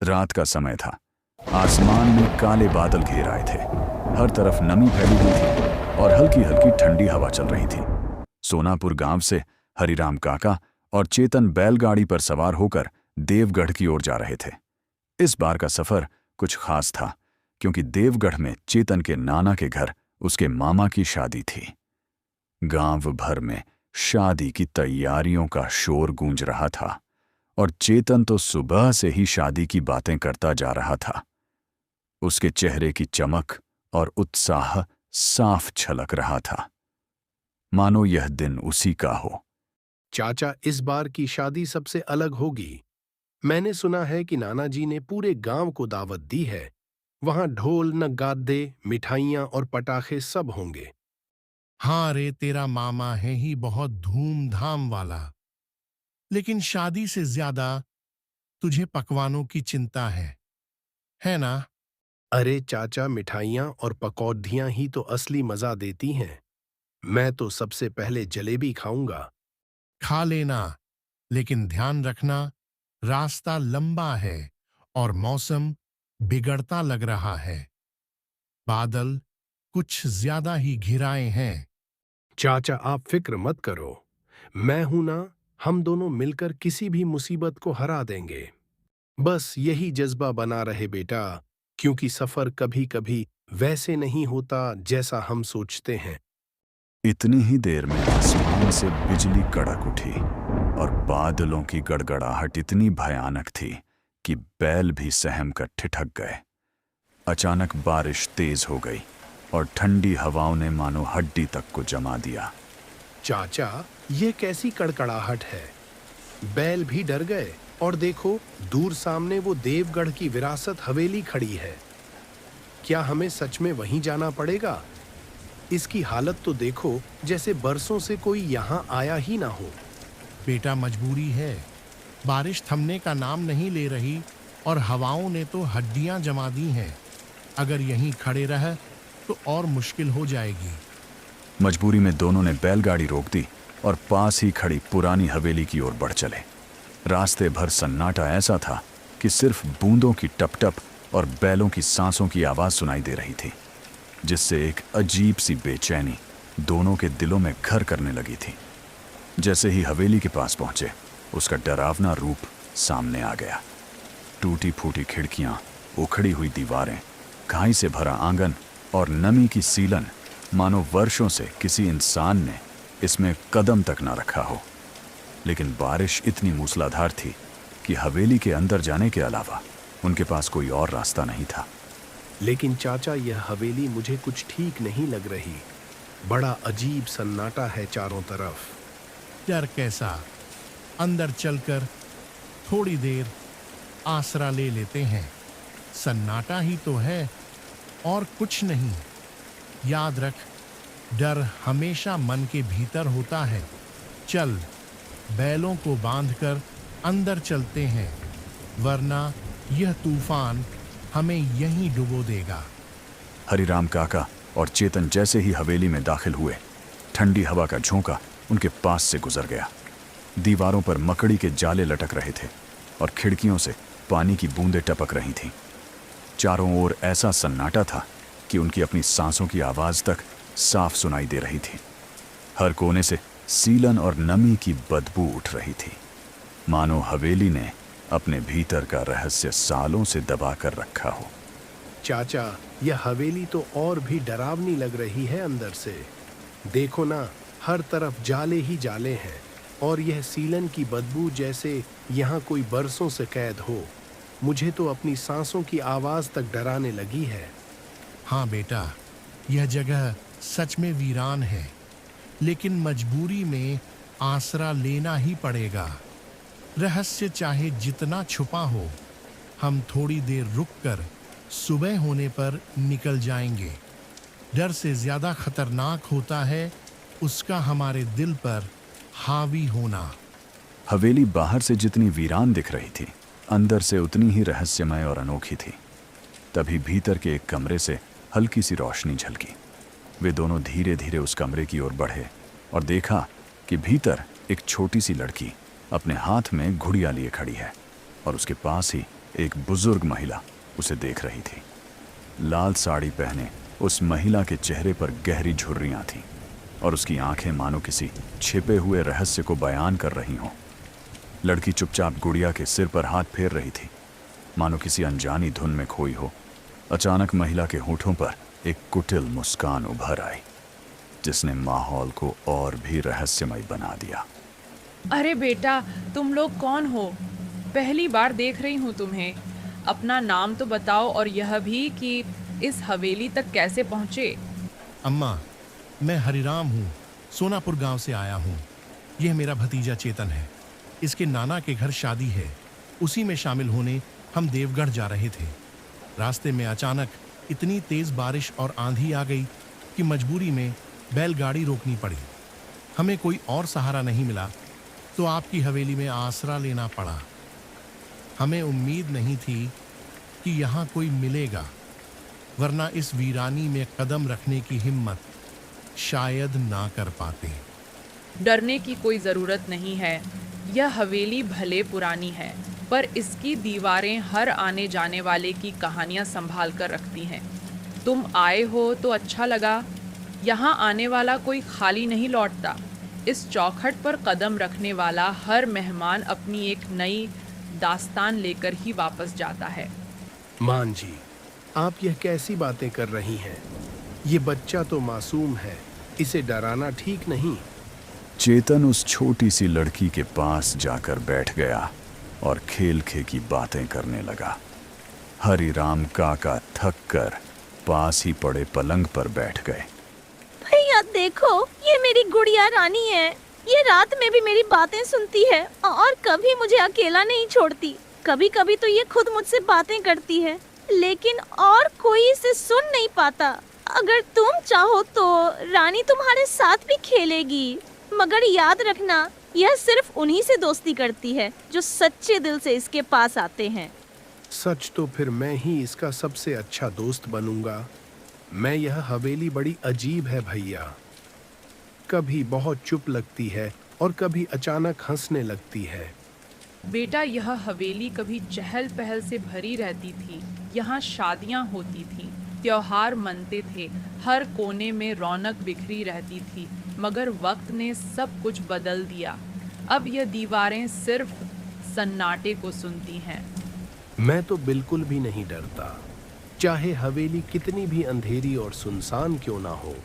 रात का समय था। आसमान में काले बादल घेर आए थे। हर तरफ नमी फैली हुई थी और हल्की हल्की ठंडी हवा चल रही थी। सोनापुर गांव से हरिराम काका और चेतन बैलगाड़ी पर सवार होकर देवगढ़ की ओर जा रहे थे। इस बार का सफर कुछ खास था, क्योंकि देवगढ़ में चेतन के नाना के घर उसके मामा की शादी थी। गांव भर में शादी की तैयारियों का शोर गूंज रहा था और चेतन तो सुबह से ही शादी की बातें करता जा रहा था। उसके चेहरे की चमक और उत्साह साफ झलक रहा था, मानो यह दिन उसी का हो। चाचा, इस बार की शादी सबसे अलग होगी। मैंने सुना है कि नाना जी ने पूरे गांव को दावत दी है। वहां ढोल नगाड़े, मिठाइयां और पटाखे सब होंगे। हाँ रे, तेरा मामा है ही बहुत धूमधाम वाला। लेकिन शादी से ज्यादा तुझे पकवानों की चिंता है ना? अरे चाचा, मिठाइयां और पकौड़ियां ही तो असली मजा देती हैं। मैं तो सबसे पहले जलेबी खाऊंगा। खा लेना, लेकिन ध्यान रखना, रास्ता लंबा है और मौसम बिगड़ता लग रहा है। बादल कुछ ज्यादा ही घिराए हैं। चाचा, आप फिक्र मत करो। मैं हूं ना। हम दोनों मिलकर किसी भी मुसीबत को हरा देंगे। बस यही जज्बा बना रहे बेटा, क्योंकि सफर कभी कभी वैसे नहीं होता जैसा हम सोचते हैं। इतनी ही देर में आसमान से बिजली कड़क उठी और बादलों की गड़गड़ाहट इतनी भयानक थी कि बैल भी सहम कर ठिठक गए। अचानक बारिश तेज हो गई और ठंडी हवाओं ने मानो हड्डी तक को जमा दिया। चाचा, ये कैसी कड़कड़ाहट है? बैल भी डर गए। और देखो, दूर सामने वो देवगढ़ की विरासत हवेली खड़ी है। क्या हमें सच में वहीं जाना पड़ेगा? इसकी हालत तो देखो, जैसे बरसों से कोई यहाँ आया ही ना हो। बेटा, मजबूरी है। बारिश थमने का नाम नहीं ले रही और हवाओं ने तो हड्डियां जमा दी हैं। अगर यहीं खड़े रहे तो और मुश्किल हो जाएगी। मजबूरी में दोनों ने बैलगाड़ी रोक दी और पास ही खड़ी पुरानी हवेली की ओर बढ़ चले। रास्ते भर सन्नाटा ऐसा था कि सिर्फ बूंदों की टप-टप और बैलों की सांसों की आवाज सुनाई दे रही थी, जिससे एक अजीब सी बेचैनी दोनों के दिलों में घर करने लगी थी। जैसे ही हवेली के पास पहुंचे, उसका डरावना रूप सामने आ गया। टूटी फूटी खिड़कियां, उखड़ी हुई दीवारें, घाई से भरा आंगन और नमी की सीलन, मानो वर्षों से किसी इंसान ने इसमें कदम तक ना रखा हो। लेकिन बारिश इतनी मूसलाधार थी कि हवेली के अंदर जाने के अलावा उनके पास कोई और रास्ता नहीं था। लेकिन चाचा, यह हवेली मुझे कुछ ठीक नहीं लग रही। बड़ा अजीब सन्नाटा है चारों तरफ। डर कैसा? अंदर चलकर थोड़ी देर आसरा ले लेते हैं। सन्नाटा ही तो है और कुछ नहीं। याद रख, डर हमेशा मन के भीतर होता है। चल, बैलों को बांधकर अंदर चलते हैं, वरना यह तूफान हमें यहीं डुबो देगा। हरिराम काका और चेतन जैसे ही हवेली में दाखिल हुए, ठंडी हवा का झोंका उनके पास से गुजर गया। दीवारों पर मकड़ी के जाले लटक रहे थे और खिड़कियों से पानी की बूंदें टपक रही थीं। चारों ओर ऐसा सन्नाटा था कि उनकी अपनी सांसों की आवाज तक साफ सुनाई दे रही थी। हर कोने से सीलन और नमी की बदबू उठ रही थी, मानो हवेली ने अपने भीतर का रहस्य सालों से दबा कर रखा हो। चाचा, यह हवेली तो और भी डरावनी लग रही है अंदर से। देखो ना, हर तरफ जाले ही जाले हैं और यह सीलन की बदबू जैसे यहाँ कोई बरसों से कैद हो। मुझे तो अपनी सांसों की आवाज तक डराने लगी है। हाँ बेटा, यह जगह सच में वीरान है, लेकिन मजबूरी में आसरा लेना ही पड़ेगा। रहस्य चाहे जितना छुपा हो, हम थोड़ी देर रुककर सुबह होने पर निकल जाएंगे। डर से ज्यादा खतरनाक होता है उसका हमारे दिल पर हावी होना। हवेली बाहर से जितनी वीरान दिख रही थी, अंदर से उतनी ही रहस्यमय और अनोखी थी। तभी भीतर के एक कमरे से हल्की सी रोशनी झलकी। वे दोनों धीरे धीरे उस कमरे की ओर बढ़े और देखा कि भीतर एक छोटी सी लड़की अपने हाथ में घुड़िया लिए खड़ी है और उसके पास ही एक बुजुर्ग महिला उसे देख रही थी। लाल साड़ी पहने उस महिला के चेहरे पर गहरी झुर्रियां थीं और उसकी आंखें मानो किसी छिपे हुए रहस्य को बयान कर रही हों। लड़की चुपचाप गुड़िया के सिर पर हाथ फेर रही थी, मानो किसी अनजानी धुन में खोई हो। अचानक महिला के होठों पर एक कुटिल मुस्कान उभर आई, जिसने माहौल को और भी रहस्यमय बना दिया। अरे बेटा, तुम लोग कौन हो? पहली बार देख रही हूँ तुम्हें। अपना नाम तो बताओ, और यह भी कि इस हवेली तक कैसे पहुँचे। अम्मा, मैं हरिराम हूँ, सोनापुर गांव से आया हूँ। यह मेरा भतीजा चेतन है। इसके नाना के घर शादी है, उसी में शामिल होने हम देवगढ़ जा रहे थे। रास्ते में अचानक इतनी तेज बारिश और आंधी आ गई कि मजबूरी में बैलगाड़ी रोकनी पड़ी। हमें कोई और सहारा नहीं मिला तो आपकी हवेली में आसरा लेना पड़ा। हमें उम्मीद नहीं थी कि यहाँ कोई मिलेगा, वरना इस वीरानी में कदम रखने की हिम्मत शायद ना कर पाते। डरने की कोई ज़रूरत नहीं है। यह हवेली भले पुरानी है, पर इसकी दीवारें हर आने जाने वाले की कहानियाँ संभाल कर रखती हैं। तुम आए हो तो अच्छा लगा। यहाँ आने वाला कोई खाली नहीं लौटता। इस चौखट पर कदम रखने वाला हर मेहमान अपनी एक नई दास्तान लेकर ही वापस जाता है। मान जी, आप यह कैसी बातें कर रही हैं? ये बच्चा तो मासूम है, इसे डराना ठीक नहीं। चेतन उस छोटी सी लड़की के पास जाकर बैठ गया और खेल खे की बातें करने लगा। हरिराम काका थक कर पास ही पड़े पलंग पर बैठ गए। भैया देखो, ये मेरी गुड़िया रानी है। ये रात में भी मेरी बातें सुनती है और कभी मुझे अकेला नहीं छोड़ती। कभी कभी तो ये खुद मुझसे बातें करती है, लेकिन और कोई इसे सुन नहीं पाता। अगर तुम चाहो तो रानी तुम्हारे साथ भी खेलेगी, मगर याद रखना, यह सिर्फ उन्हीं से दोस्ती करती है जो सच्चे दिल से इसके पास आते हैं। सच तो फिर मैं ही इसका सबसे अच्छा दोस्त बनूंगा। यह हवेली बड़ी अजीब है भैया। कभी बहुत चुप लगती है और कभी अचानक हंसने लगती है। बेटा, यह हवेली कभी चहल पहल से भरी रहती थी। यहाँ शादियाँ होती थीं, त्योहार मनते थे, हर कोने में रौनक बिखरी रहती थी। मगर वक्त ने सब कुछ बदल दिया। अब यह दीवारें सिर्फ सन्नाटे को सुनती हैं। मैं तो बिल्कुल भी नहीं डरता, चाहे हवेली कितनी भी अंधेरी और सुनसान क्यों ना हो।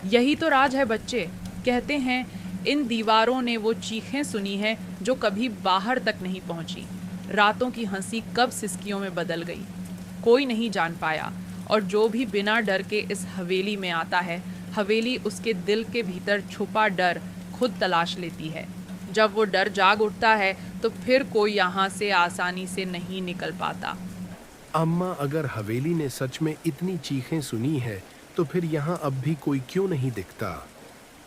यही तो राज है बच्चे। कहते हैं इन दीवारों ने वो चीखें सुनी है जो कभी बाहर तक नहीं पहुंची। रातों की हंसी कब सिसकियों में बदल गई, कोई नहीं जान पाया। और जो भी बिना डर के इस हवेली में आता है, हवेली उसके दिल के भीतर छुपा डर खुद तलाश लेती है। जब वो डर जाग उठता है तो फिर कोई यहाँ से आसानी से नहीं निकल पाता। अम्मा, अगर हवेली ने सच में इतनी चीखें सुनी है तो फिर यहाँ अब भी कोई क्यों नहीं दिखता?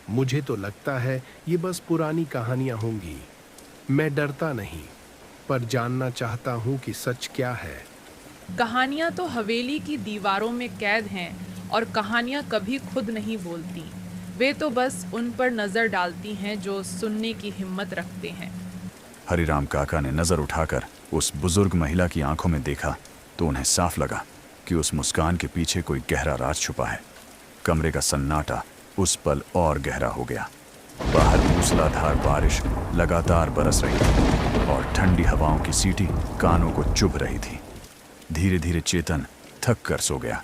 मुझे तो लगता है ये बस पुरानी कहानियाँ होंगी। मैं डरता नहीं, पर जानना चाहता हूँ कि सच क्या है। कहानियाँ तो हवेली की दीवारों में कैद हैं, और कहानियाँ कभी खुद नहीं बोलती। वे तो बस उन पर नज़र डालती हैं जो सुनने की हिम्मत रखते हैं। हरिराम काका ने नजर उठाकर उस बुजुर्ग महिला की आंखों में देखा तो उन्हें साफ लगा कि उस मुस्कान के पीछे कोई गहरा राज छुपा है। कमरे का सन्नाटा उस पल और गहरा हो गया। बाहर मूसलाधार बारिश लगातार बरस रही थी और ठंडी हवाओं की सीटी कानों को चुभ रही थी। धीरे धीरे चेतन थक कर सो गया,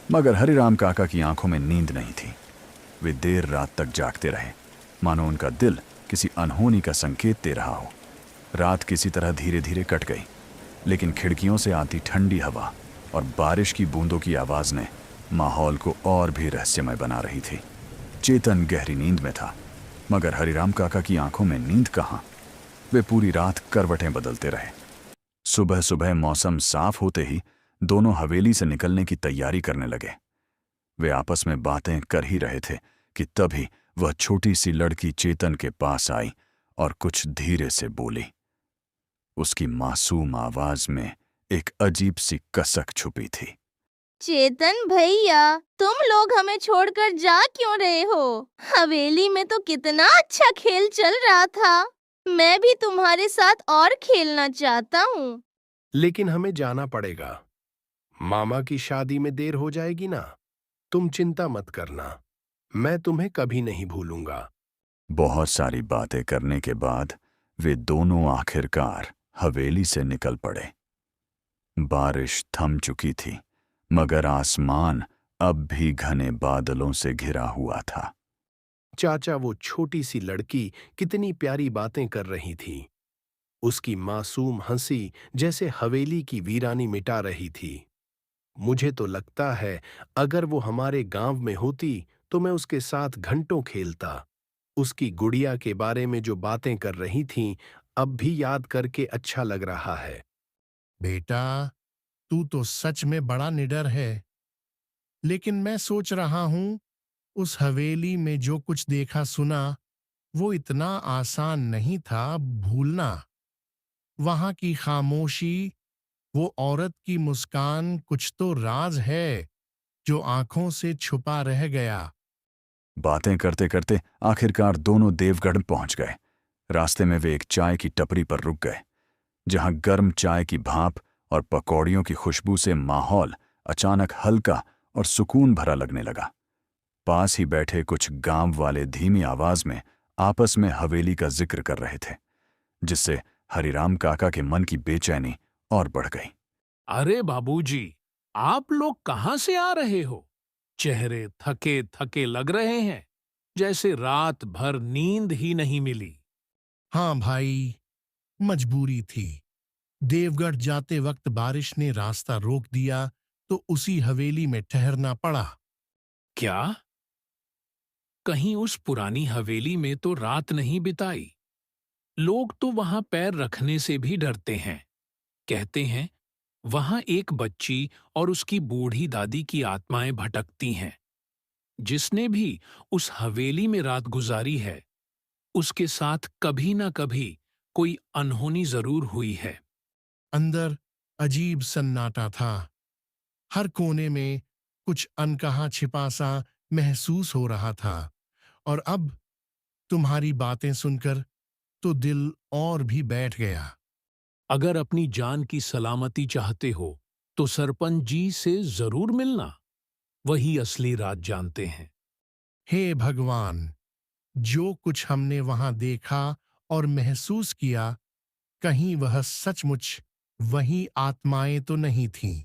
मगर हरिराम काका की आंखों में नींद नहीं थी। वे देर रात तक जागते रहे, मानो उनका दिल किसी अनहोनी का संकेत दे रहा हो। रात किसी तरह धीरे धीरे कट गई, लेकिन खिड़कियों से आती ठंडी हवा और बारिश की बूंदों की आवाज ने माहौल को और भी रहस्यमय बना रही थी। चेतन गहरी नींद में था, मगर हरिराम काका की आंखों में नींद कहाँ। वे पूरी रात करवटें बदलते रहे। सुबह सुबह मौसम साफ होते ही दोनों हवेली से निकलने की तैयारी करने लगे। वे आपस में बातें कर ही रहे थे कि तभी वह छोटी सी लड़की चेतन के पास आई और कुछ धीरे से बोली। उसकी मासूम आवाज में एक अजीब सी कसक छुपी थी। चेतन भैया, तुम लोग हमें छोड़कर जा क्यों रहे हो? हवेली में तो कितना अच्छा खेल चल रहा था। मैं भी तुम्हारे साथ और खेलना चाहता हूँ। लेकिन हमें जाना पड़ेगा। मामा की शादी में देर हो जाएगी ना। तुम चिंता मत करना, मैं तुम्हें कभी नहीं भूलूंगा। बहुत सारी बातें करने के बाद वे दोनों आखिरकार हवेली से निकल पड़े। बारिश थम चुकी थी, मगर आसमान अब भी घने बादलों से घिरा हुआ था। चाचा, वो छोटी सी लड़की कितनी प्यारी बातें कर रही थी। उसकी मासूम हंसी जैसे हवेली की वीरानी मिटा रही थी। मुझे तो लगता है अगर वो हमारे गांव में होती तो मैं उसके साथ घंटों खेलता। उसकी गुड़िया के बारे में जो बातें कर रही थीं, अब भी याद करके अच्छा लग रहा है। बेटा, तू तो सच में बड़ा निडर है। लेकिन मैं सोच रहा हूं, उस हवेली में जो कुछ देखा सुना, वो इतना आसान नहीं था भूलना। वहां की खामोशी, वो औरत की मुस्कान, कुछ तो राज है जो आंखों से छुपा रह गया। बातें करते करते आखिरकार दोनों देवगढ़ पहुंच गए। रास्ते में वे एक चाय की टपरी पर रुक गए, जहां गर्म चाय की भाप और पकौड़ियों की खुशबू से माहौल अचानक हल्का और सुकून भरा लगने लगा। पास ही बैठे कुछ गांव वाले धीमी आवाज में आपस में हवेली का जिक्र कर रहे थे, जिससे हरिराम काका के मन की बेचैनी और बढ़ गई। अरे बाबूजी, आप लोग कहाँ से आ रहे हो? चेहरे थके थके लग रहे हैं, जैसे रात भर नींद ही नहीं मिली। हाँ भाई, मजबूरी थी। देवगढ़ जाते वक्त बारिश ने रास्ता रोक दिया, तो उसी हवेली में ठहरना पड़ा। क्या? कहीं उस पुरानी हवेली में तो रात नहीं बिताई? लोग तो वहां पैर रखने से भी डरते हैं। कहते हैं वहां एक बच्ची और उसकी बूढ़ी दादी की आत्माएं भटकती हैं। जिसने भी उस हवेली में रात गुजारी है, उसके साथ कभी ना कभी कोई अनहोनी जरूर हुई है। अंदर अजीब सन्नाटा था। हर कोने में कुछ अनकहा छिपा सा महसूस हो रहा था। और अब तुम्हारी बातें सुनकर तो दिल और भी बैठ गया। अगर अपनी जान की सलामती चाहते हो तो सरपंच जी से जरूर मिलना। वही असली राज जानते हैं। हे भगवान, जो कुछ हमने वहां देखा और महसूस किया, कहीं वह सचमुच वही आत्माएं तो नहीं थीं।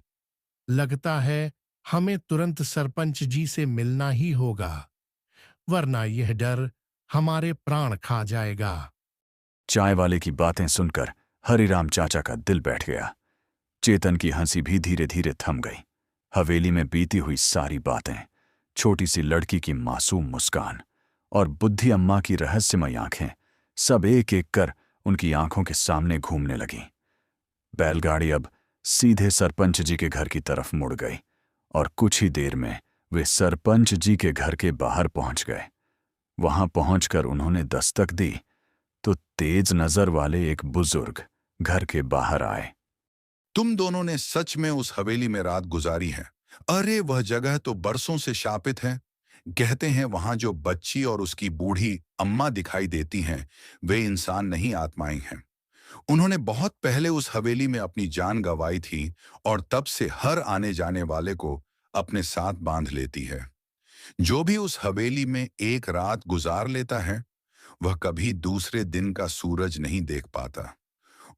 लगता है हमें तुरंत सरपंच जी से मिलना ही होगा, वरना यह डर हमारे प्राण खा जाएगा। चाय वाले की बातें सुनकर हरिराम चाचा का दिल बैठ गया। चेतन की हंसी भी धीरे धीरे थम गई। हवेली में बीती हुई सारी बातें, छोटी सी लड़की की मासूम मुस्कान और बुद्धि अम्मा की रहस्यमयी आंखें, सब एक एक कर उनकी आंखों के सामने घूमने लगीं। बैलगाड़ी अब सीधे सरपंच जी के घर की तरफ मुड़ गई और कुछ ही देर में वे सरपंच जी के घर के बाहर पहुंच गए। वहां पहुंचकर उन्होंने दस्तक दी तो तेज नजर वाले एक बुजुर्ग घर के बाहर आए। तुम दोनों ने सच में उस हवेली में रात गुजारी है? अरे वह जगह तो बरसों से शापित है। कहते हैं वहां जो बच्ची और उसकी बूढ़ी अम्मा दिखाई देती हैं, वे इंसान नहीं, आत्माएं हैं। उन्होंने बहुत पहले उस हवेली में अपनी जान गंवाई थी और तब से हर आने जाने वाले को अपने साथ बांध लेती है। जो भी उस हवेली में एक रात गुजार लेता है, वह कभी दूसरे दिन का सूरज नहीं देख पाता।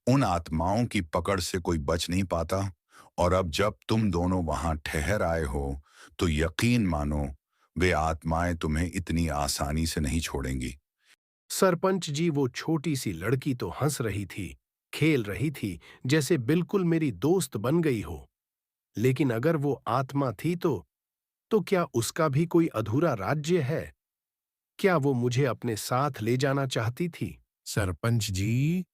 उन आत्माओं की पकड़ से कोई बच नहीं पाता। और अब जब तुम दोनों वहां ठहर आए हो, तो यकीन मानो वे आत्माएं तुम्हें इतनी आसानी से नहीं छोड़ेंगी। सरपंच जी, वो छोटी सी लड़की तो हंस रही थी, खेल रही थी, जैसे बिल्कुल मेरी दोस्त बन गई हो। लेकिन अगर वो आत्मा थी तो क्या उसका भी कोई अधूरा राज्य है? क्या वो मुझे अपने साथ ले जाना चाहती थी? सरपंच जी,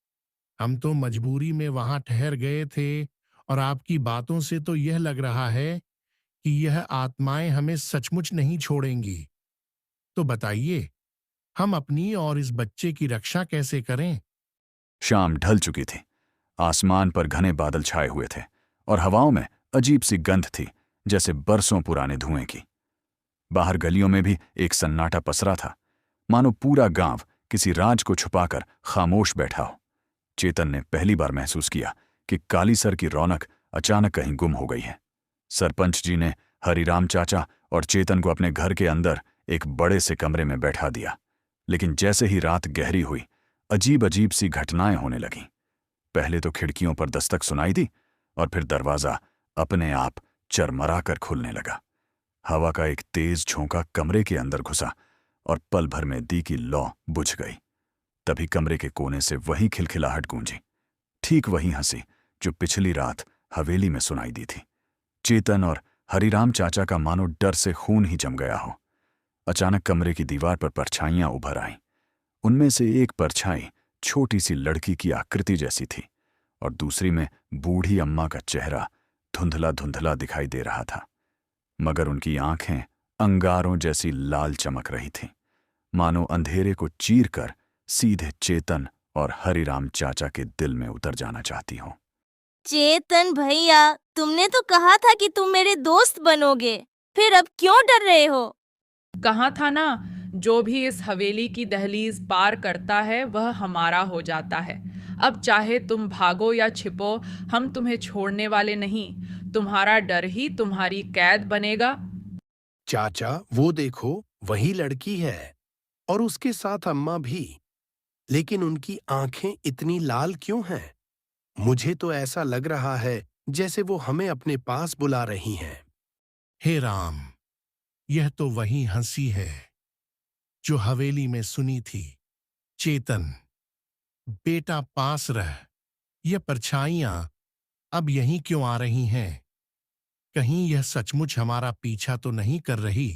हम तो मजबूरी में वहां ठहर गए थे, और आपकी बातों से तो यह लग रहा है कि यह आत्माएं हमें सचमुच नहीं छोड़ेंगी। तो बताइए, हम अपनी और इस बच्चे की रक्षा कैसे करें? शाम ढल चुकी थी। आसमान पर घने बादल छाए हुए थे और हवाओं में अजीब सी गंध थी, जैसे बरसों पुराने धुएं की। बाहर गलियों में भी एक सन्नाटा पसरा था, मानो पूरा गांव किसी राज को छुपाकर खामोश बैठा हो। चेतन ने पहली बार महसूस किया कि कालीसर की रौनक अचानक कहीं गुम हो गई है। सरपंच जी ने हरिराम चाचा और चेतन को अपने घर के अंदर एक बड़े से कमरे में बैठा दिया, लेकिन जैसे ही रात गहरी हुई, अजीब अजीब सी घटनाएं होने लगीं। पहले तो खिड़कियों पर दस्तक सुनाई दी और फिर दरवाजा अपने आप चरमरा कर खुलने लगा। हवा का एक तेज झोंका कमरे के अंदर घुसा और पल भर में दी की लौ बुझ गई। तभी कमरे के कोने से वही खिलखिलाहट गूंजी, ठीक वही हंसी जो पिछली रात हवेली में सुनाई दी थी। चेतन और हरिराम चाचा का मानो डर से खून ही जम गया हो। अचानक कमरे की दीवार पर परछाइयां उभर आईं। उनमें से एक परछाई छोटी सी लड़की की आकृति जैसी थी और दूसरी में बूढ़ी अम्मा का चेहरा धुंधला धुंधला दिखाई दे रहा था, मगर उनकी आंखें अंगारों जैसी लाल चमक रही थीं, मानो अंधेरे को चीर कर सीधे चेतन और हरिराम चाचा के दिल में उतर जाना चाहती हो। चेतन भैया, तुमने तो कहा था कि तुम मेरे दोस्त बनोगे, फिर अब क्यों डर रहे हो? कहा था ना, जो भी इस हवेली की दहलीज पार करता है वह हमारा हो जाता है। अब चाहे तुम भागो या छिपो, हम तुम्हें छोड़ने वाले नहीं। तुम्हारा डर ही तुम्हारी कैद बनेगा। चाचा, वो देखो, वही लड़की है और उसके साथ अम्मा भी। लेकिन उनकी आंखें इतनी लाल क्यों हैं? मुझे तो ऐसा लग रहा है जैसे वो हमें अपने पास बुला रही हैं। हे राम, यह तो वही हंसी है जो हवेली में सुनी थी। चेतन, बेटा पास रह। यह परछाइयां अब यहीं क्यों आ रही हैं? कहीं यह सचमुच हमारा पीछा तो नहीं कर रही?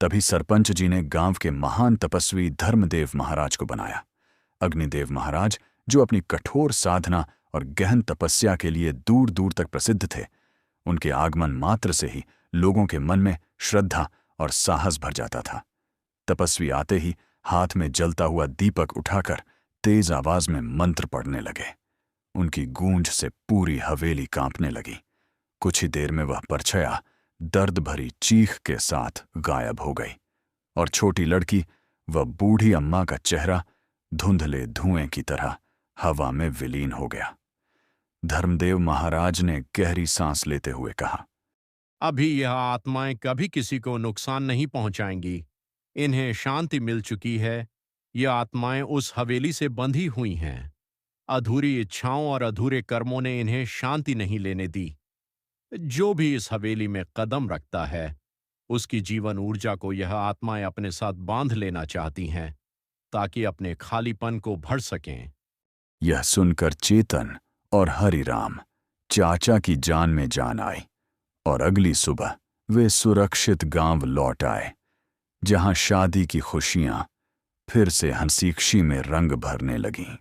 तभी सरपंच जी ने गांव के महान तपस्वी धर्मदेव महाराज को बनाया। अग्निदेव महाराज, जो अपनी कठोर साधना और गहन तपस्या के लिए दूर दूर तक प्रसिद्ध थे, उनके आगमन मात्र से ही लोगों के मन में श्रद्धा और साहस भर जाता था। तपस्वी आते ही हाथ में जलता हुआ दीपक उठाकर तेज आवाज में मंत्र पढ़ने लगे। उनकी गूंज से पूरी हवेली कांपने लगी। कुछ ही देर में वह परछाया दर्द भरी चीख के साथ गायब हो गई और छोटी लड़की, वह बूढ़ी अम्मा का चेहरा धुंधले धुएं की तरह हवा में विलीन हो गया। धर्मदेव महाराज ने गहरी सांस लेते हुए कहा, अभी यह आत्माएं कभी किसी को नुकसान नहीं पहुंचाएंगी। इन्हें शांति मिल चुकी है। ये आत्माएं उस हवेली से बंधी हुई हैं। अधूरी इच्छाओं और अधूरे कर्मों ने इन्हें शांति नहीं लेने दी। जो भी इस हवेली में कदम रखता है, उसकी जीवन ऊर्जा को यह आत्माएं अपने साथ बांध लेना चाहती हैं, ताकि अपने खालीपन को भर सकें। यह सुनकर चेतन और हरिराम चाचा की जान में जान आई और अगली सुबह वे सुरक्षित गांव लौट आए, जहां शादी की खुशियां फिर से हंसी खुशी में रंग भरने लगीं।